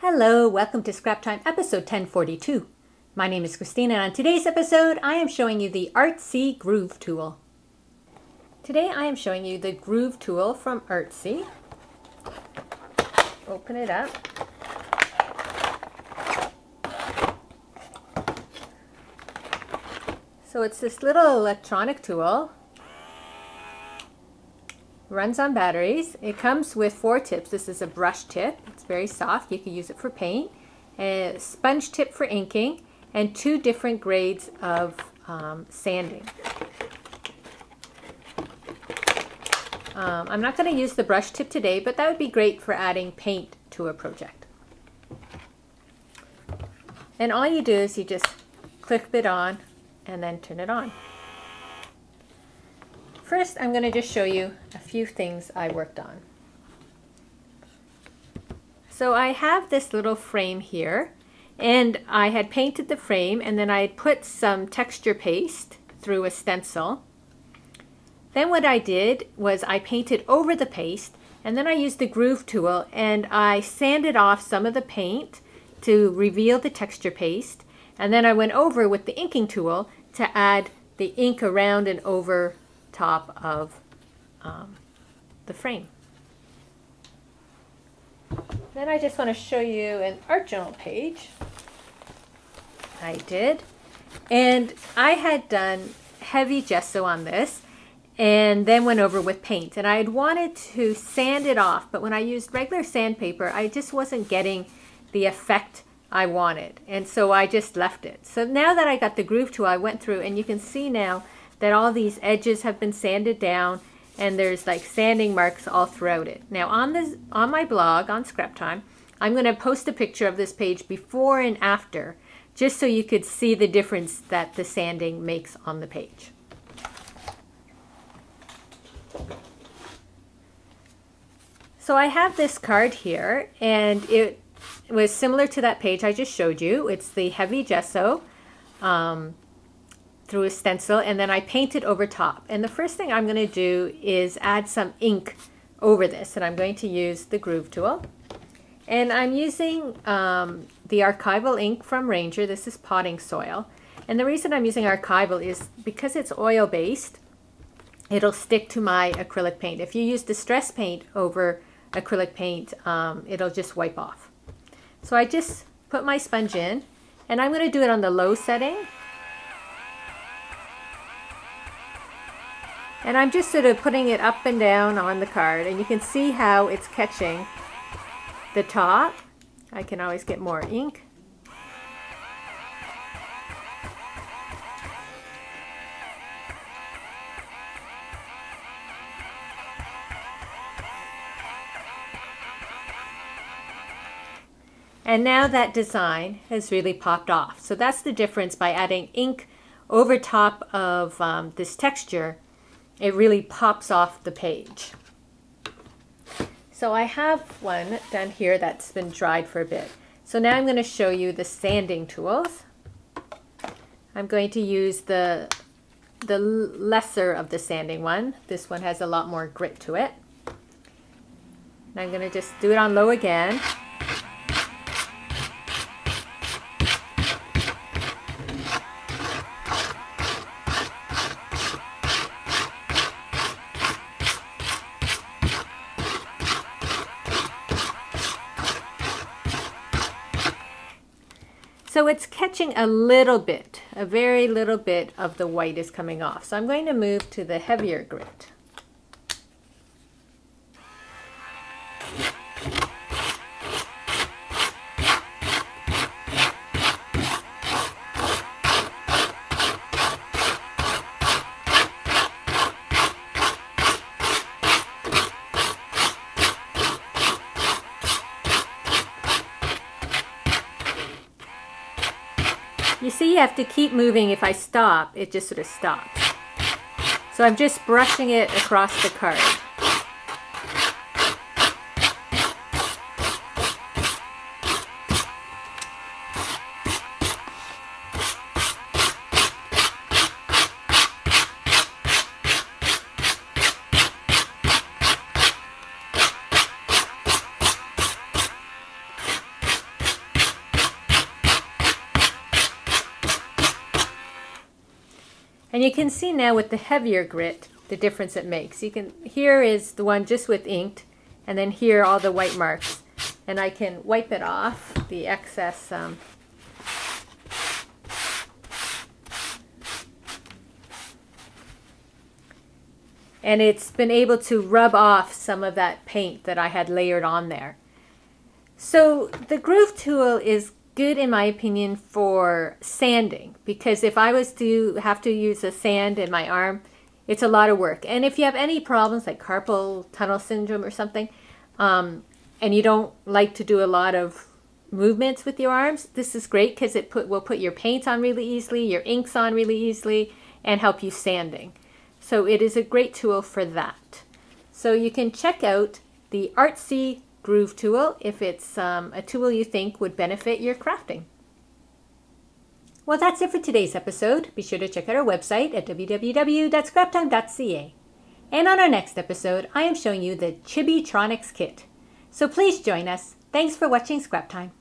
Hello, welcome to Scrap Time episode 1042. My name is Christina and on today's episode I am showing you the Artsy Groove Tool. Today I am showing you the Groove Tool from Artsy. Open it up. So it's this little electronic tool. Runs on batteries. It comes with 4 tips. This is a brush tip. It's very soft. You can use it for paint. A sponge tip for inking, and 2 different grades of sanding. I'm not going to use the brush tip today, but that would be great for adding paint to a project. And all you do is you just click it on and then turn it on. First, I'm going to just show you a few things I worked on. So I have this little frame here, and I had painted the frame, and then I had put some texture paste through a stencil. Then what I did was I painted over the paste, and then I used the Groove Tool, and I sanded off some of the paint to reveal the texture paste, and then I went over with the inking tool to add the ink around and over top of the frame. Then I just want to show you an art journal page I did, and I had done heavy gesso on this and then went over with paint, and I had wanted to sand it off, but when I used regular sandpaper I just wasn't getting the effect I wanted, and so I just left it. So now that I got the Groove Tool, I went through and you can see now that all these edges have been sanded down and there's like sanding marks all throughout it. Now on my blog on Scrap Time, I'm going to post a picture of this page before and after, just so you could see the difference that the sanding makes on the page. So I have this card here, and it was similar to that page I just showed you. It's the heavy gesso through a stencil, and then I painted over top. And the first thing I'm going to do is add some ink over this, and I'm going to use the Groove Tool. And I'm using the archival ink from Ranger. This is Potting Soil. And the reason I'm using archival is because it's oil-based, it'll stick to my acrylic paint. If you use Distress paint over acrylic paint, it'll just wipe off. So I just put my sponge in, and I'm going to do it on the low setting. And I'm just sort of putting it up and down on the card, and you can see how it's catching the top. I can always get more ink. And now that design has really popped off. So that's the difference by adding ink over top of this texture. It really pops off the page. So I have one done here that's been dried for a bit. So now I'm going to show you the sanding tools. I'm going to use the lesser of the sanding one. This one has a lot more grit to it. And I'm going to just do it on low again. So it's catching a little bit, a very little bit of the white is coming off. So I'm going to move to the heavier grit. You see, you have to keep moving. If I stop, it just sort of stops. So I'm just brushing it across the card. And you can see now with the heavier grit, the difference it makes. Here is the one just with inked, and then here all the white marks. And I can wipe it off, the excess and it's been able to rub off some of that paint that I had layered on there. So the groove tool is good in my opinion for sanding, because if I was to have to use a sand in my arm, it's a lot of work. And if you have any problems like carpal tunnel syndrome or something, and you don't like to do a lot of movements with your arms, this is great because it will put your paint on really easily, your inks on really easily, and help you sanding. So it is a great tool for that. So you can check out the Artsy Groove tool if it's a tool you think would benefit your crafting. Well, that's it for today's episode. Be sure to check out our website at www.scraptime.ca. And on our next episode, I am showing you the Chibitronics kit. So please join us. Thanks for watching Scrap Time.